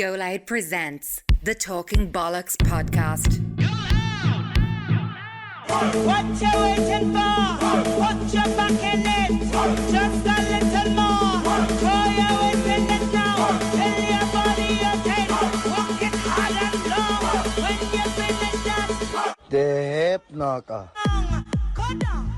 GoLoud presents the Talking Bollox podcast. What you waiting for? Put your back in it. Just a little more. Throw your weight in it now. Tell your body okay. Walk it hard and long. When you finish that, The hip knocker. go down.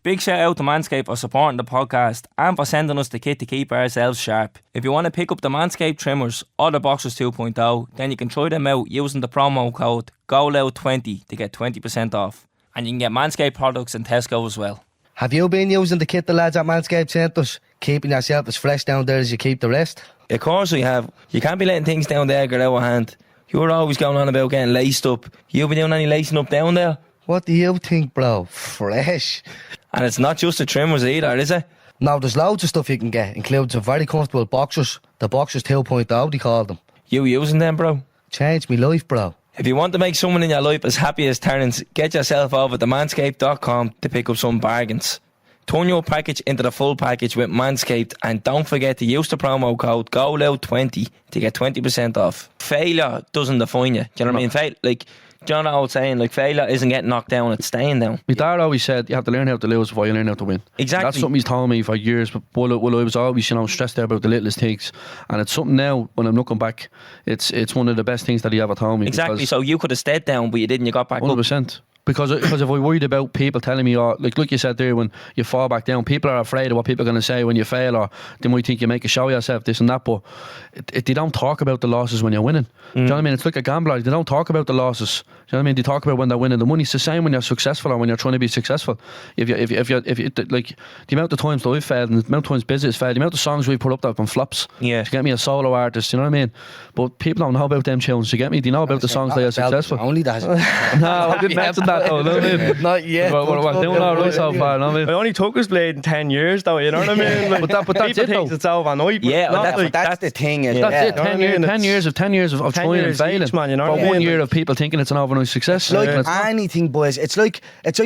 Big shout out to Manscaped for supporting the podcast and for sending us the kit to keep ourselves sharp. If you want to pick up the Manscaped trimmers or the Boxers 2.0, then you can try them out using the promo code GoLoud20 to get 20% off. And you can get Manscaped products in Tesco as well. Have you been using the kit the lads at Manscaped sent us? Keeping yourself as fresh down there as you keep the rest? Of course we have. You can't be letting things down there get out of hand. You're always going on about getting laced up. You been doing any lacing up down there? What do you think, bro? Fresh. And it's not just the trimmers either, is it? Now, there's loads of stuff you can get, including some very comfortable boxers. The Boxers 2.0, they call them. You using them, bro? Changed me life, bro. If you want to make someone in your life as happy as Terence, get yourself over to manscaped.com to pick up some bargains. Turn your package into the full package with Manscaped, and don't forget to use the promo code GoLoud20 to get 20% off. Failure doesn't define you. Do you know what I mean? Do you know what I was saying? Failure isn't getting knocked down, it's staying down. My dad always said you have to learn how to lose before you learn how to win. Exactly. That's something he's told me for years, but while I was always, stressed out about the littlest things. And it's something now, when I'm looking back, it's one of the best things that he ever told me. Exactly, so you could have stayed down, but you didn't, you got back 100%. up. Because if I worried about people telling me, like you said there, when you fall back down, people are afraid of what people are going to say when you fail, or they might think you make a show of yourself, this and that, but they don't talk about the losses when you're winning. Do you know what I mean? It's like a gambler, they don't talk about the losses. Do you know what I mean? They talk about when they're winning. The money's the same when you're successful or when you're trying to be successful. If you like, the amount of times that I've failed and the amount of times Biz has failed, the amount of songs we've put up that have been flops, yeah, to get me a solo artist, you know what I mean? But people don't know about them tunes, you get me? They know about the songs that are successful. Only that. No, I didn't mention that though, you know what I mean? Not yet. We're doing all right so far, you know what I mean? It only took us playing 10 years though, you know what I mean? But that's it though. It's overnight. Yeah, That's the thing. That's it. 10 years of trying and failing. Each, man, you know for what I mean? 1 year of people thinking it's an overnight success. Like And it's not. anything, boys. It's like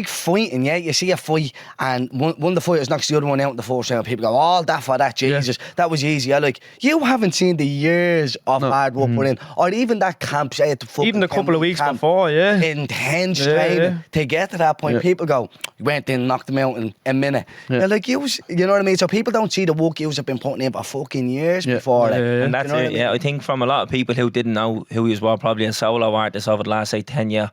fighting, yeah? You see a fight and one of the fighters knocks the other one out in the first round. People go, all that for that, Jesus. That was easy. Yeah? Like, you haven't seen the years of hard work we're in, or even that camp, say at the football Even a couple of weeks camp, before, yeah. intense training to get to that point. Yeah. People go, you went in, knocked them out in a minute. Yeah. They're like, you know what I mean? So people don't see the work you have been putting in for fucking years before. Like, And that's you know what it, I mean? yeah. I think from a lot of people who didn't know who he was probably a solo artist over the last, say, 10 years,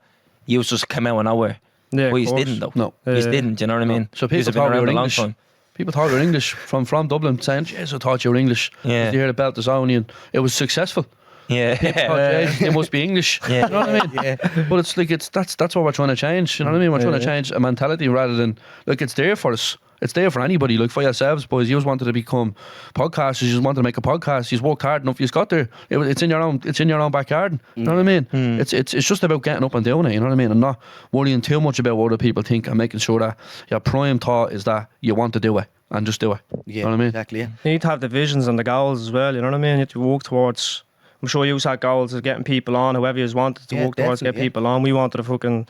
you just come out of nowhere. Yeah, Well, of you course. didn't, though. No. You didn't, you know what I mean? So Yous people have been thought we around were a long English. time. People thought we were English from Dublin, saying, "Jeez, I thought you were English." Yeah. You heard about the zone, and it was successful. Yeah. It must be English. Yeah. You know what I mean? But it's like that's what we're trying to change. You know what I mean? We're trying to change a mentality rather than it's there for us. It's there for anybody. Like for yourselves, boys. You just wanted to become podcasters. You just wanted to make a podcast. You just worked hard enough. You just got there. It's in your own backyard. You know what I mean? It's just about getting up and doing it. You know what I mean? And not worrying too much about what other people think, and making sure that your prime thought is that you want to do it and just do it. Yeah, you know what I mean? exactly. Yeah. You need to have the visions and the goals as well, you know what I mean? You have to work towards, I'm sure you had goals of getting people on, whoever you wanted to work towards, get people on. We wanted to fucking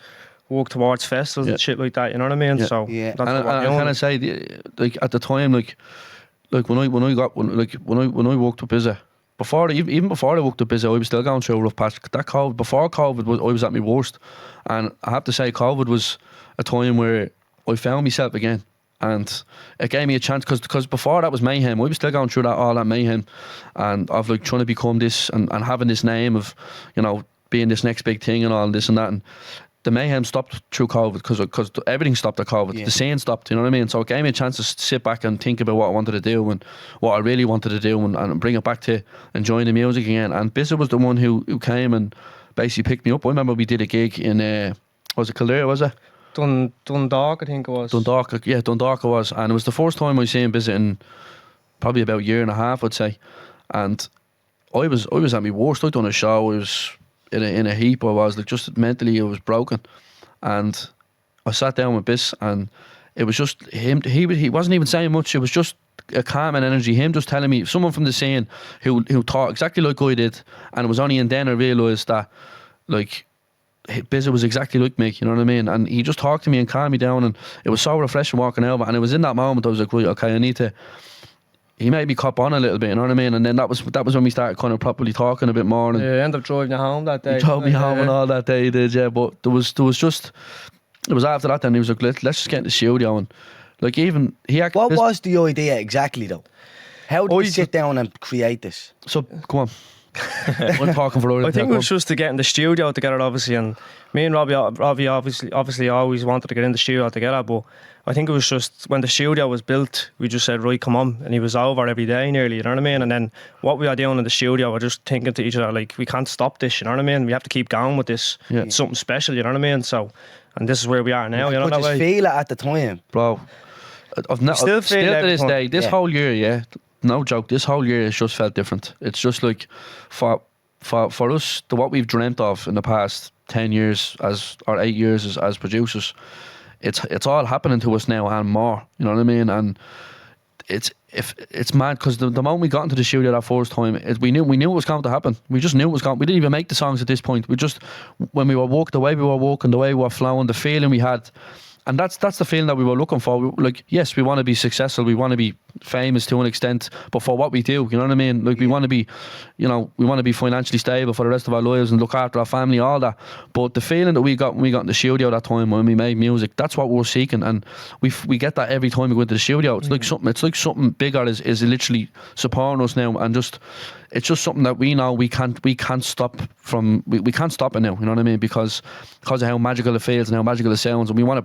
work towards festivals and shit like that, you know what I mean? Yeah. So Yeah. that's And what I we're kind doing. of say, like at the time, like when I worked with Bizza, even before I worked with Bizza, I was still going through a rough patch. Before COVID, I was at my worst, and I have to say, COVID was a time where I found myself again. And it gave me a chance because before that was mayhem. I was still going through all that mayhem, and of like trying to become this and having this name of, being this next big thing and all this and that. And the mayhem stopped through COVID because everything stopped at COVID. Yeah. The scene stopped, you know what I mean? So it gave me a chance to sit back and think about what I wanted to do and what I really wanted to do and bring it back to enjoying the music again. And Bizza was the one who came and basically picked me up. I remember we did a gig in, was it Kildare, was it? Dundalk, I think it was. Dundalk it was, and it was the first time I seen Bizza in probably about a year and a half, I'd say. And I was at my worst. I'd done a show. I was in a heap. I was like just mentally, I was broken, and I sat down with Biz, and it was just him. He wasn't even saying much. It was just a calm and energy. Him just telling me, someone from the scene who thought exactly like I did, and it was only then I realised that like Bizza was exactly like me, you know what I mean? And he just talked to me and calmed me down, and it was so refreshing walking over. And it was in that moment I was like, right, okay, I need to he made me cop on a little bit, you know what I mean? And then that was when we started kind of properly talking a bit more. And Yeah, end up driving you home that day. he drove me home and all that day, he did, yeah. But it was after that then he was like, let's just get in the studio. And like even What was the idea exactly though? How did you sit down and create this? So come on. I'm talking for I think it was just to get in the studio together, obviously, and me and Robbie obviously always wanted to get in the studio together, but I think it was just when the studio was built, we just said, right, come on, and he was over every day nearly, you know what I mean? And then what we are doing in the studio, we're just thinking to each other, like, we can't stop this, you know what I mean? We have to keep going with this. Yeah. It's something special, you know what I mean? So, and this is where we are now, you know Could that you way? feel it at the time? Bro, Still feel to every this time. day, this Yeah. whole year, yeah, no joke, this whole year has just felt different. It's just like for us, what we've dreamt of in the past 10 years or 8 years as producers, it's all happening to us now and more. You know what I mean? And it's mad because the moment we got into the studio that first time, we knew it was going to happen. We just knew it was going. We didn't even make the songs at this point. We just, when we were walking, the way we were walking, the way we were flowing, the feeling we had. And that's the feeling that we were looking for. Like, yes, we want to be successful, we want to be famous to an extent, but for what we do, you know what I mean? Like, we want to be, we want to be financially stable for the rest of our lives and look after our family, all that. But the feeling that we got when we got in the studio that time when we made music, that's what we're seeking, and we get that every time we go into the studio. It's like something bigger is literally supporting us now, and it's just something that we know we can't stop from. We can't stop it now. You know what I mean? Because of how magical it feels and how magical it sounds, and we want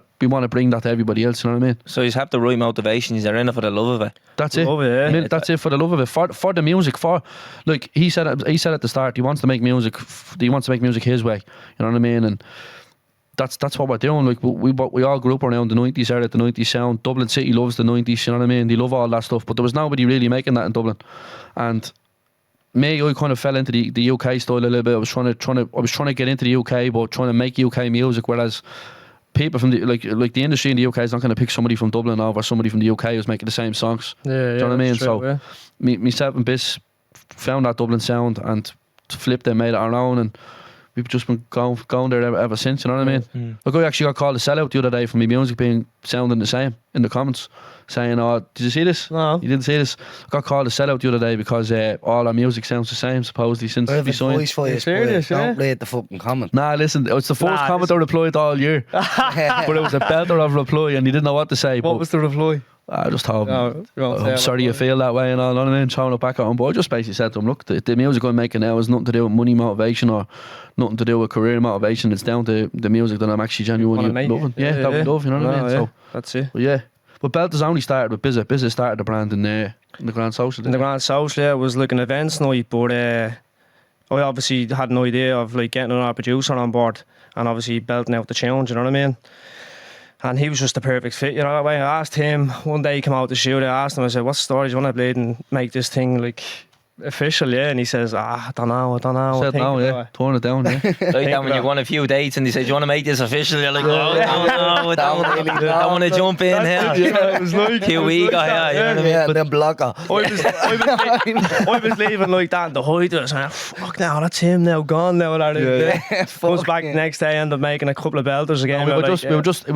to bring that to everybody else. You know what I mean? So you have the right motivation. You're in it for the love of it. That's it. Love it, yeah. I mean, that's it, for the love of it, for the music, like he said at the start, he wants to make music. He wants to make music his way. You know what I mean? And that's what we're doing. Like we all grew up around the 90s era, the 90s sound. Dublin City loves the 90s. You know what I mean? They love all that stuff. But there was nobody really making that in Dublin. And me, I kind of fell into the UK style a little bit. I was trying to get into the UK, but trying to make UK music, whereas people from the like the industry in the UK is not going to pick somebody from Dublin over somebody from the UK who's making the same songs. Yeah, Do you know what I mean? true, So yeah. myself and Biss found that Dublin sound and flipped it, made it our own, and we've just been going there ever since. You know what I mean? Like, I actually got called a sellout the other day for my music being sounding the same in the comments, saying, "Oh, did you see this? No. You didn't see this." I got called a sellout the other day because all our music sounds the same supposedly since I have we advice signed. for you, serious, don't yeah? read the fucking comment. Nah, listen, it's the first Nah, comment I replied all year, but it was a belter of reply, and he didn't know what to say. What but was the reply? I just told him, No, you won't say I'm it, sorry you feel that way and all, you know what I mean, throwing it back at him. But I just basically said to him, look, the music I'm making now has nothing to do with money motivation or nothing to do with career motivation. It's down to the music that I'm actually genuinely loving. Yeah, that we love, you know what I mean? So, that's it. but yeah. But Belter's only started with Bizza. Bizza started the brand in the Grand Social. In the Grand Social, yeah, it was like an events night, but I obviously had no idea of like getting another producer on board and obviously belting out the tunes, you know what I mean? And he was just the perfect fit, you know that way. I asked him, one day he came out to shoot, I asked him, I said, what's the story? Do you want to bleed and make this thing like official, yeah? And he says, I don't know. Said no, yeah. Turn it down, yeah. Like that when you go on a few dates and they say, do you want to make this official? You're like, oh, no, I want to jump in here. Yeah, it was like Here we go, yeah, you know what I mean? Yeah, then blocker. I was leaving like that in the height. I was like, fuck now, that's him now, gone now. Comes back the next day, end up making a couple of belters again. we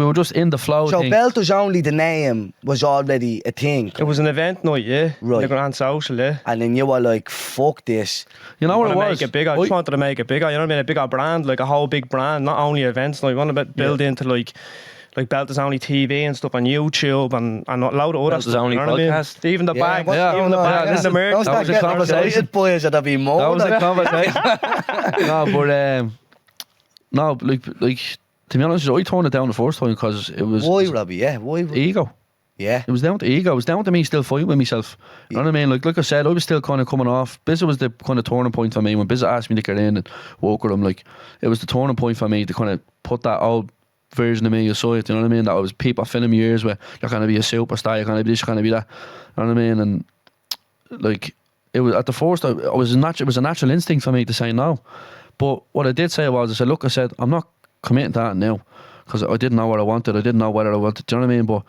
were just in the flow So thing. Belter's Only, the name was already a thing. It was an event night, yeah. Right. The Grand Social, yeah. And then you were like, fuck this. You know what it I was? make it bigger. I just wanted to make it bigger. You know what I mean? A bigger brand, like a whole big brand, not only events. Like, I want to build into like Belter's Only TV and stuff on YouTube and a load of other Belter's stuff. Only you know what I mean? podcast. Even the bag, even the bag, listen, the merch. Don't that start was a getting conversation. excited, boys, that'd be more. That was like- a conversation. No, like to be honest, I toned it down the first time because it was Why, Robbie? Yeah, why? ego. Yeah. It was down to ego. It was down to me still fighting with myself. You know what I mean? Like I said, I was still kind of coming off. Bizza was the kind of turning point for me. When Bizza asked me to get in and work with him, like, it was the turning point for me to kind of put that old version of me aside. You know what I mean? That was people filling me years where you're going to be a superstar, you're going to be this, you're going to be that. You know what I mean? And like, it was at the first, it was a natural instinct for me to say no. But what I did say was, I said, look, I'm not committing to that now. Because I didn't know what I wanted. I didn't know whether I wanted. Do you know what I mean? But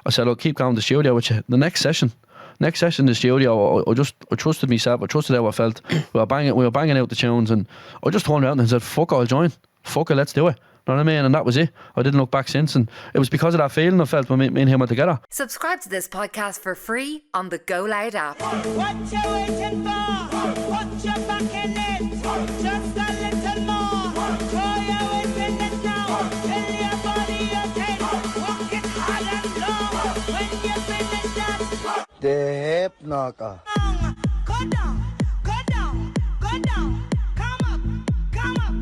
I said, I'll keep going to the studio with you. The next session in the studio, I trusted myself. I trusted how I felt. We were banging out the tunes, and I just turned around and said, "Fuck it, I'll join. Fuck it, let's do it." Know what I mean? And that was it. I didn't look back since, and it was because of that feeling I felt when me and him were together. Subscribe to this podcast for free on the GoLoud app. What you waiting for? Put your back in it. Just a little more. Throw your weight in it now. Tell your body you take. Walk it hard and long. When you finish that, The hip knocker. go down, go down, go down. Come up, come up.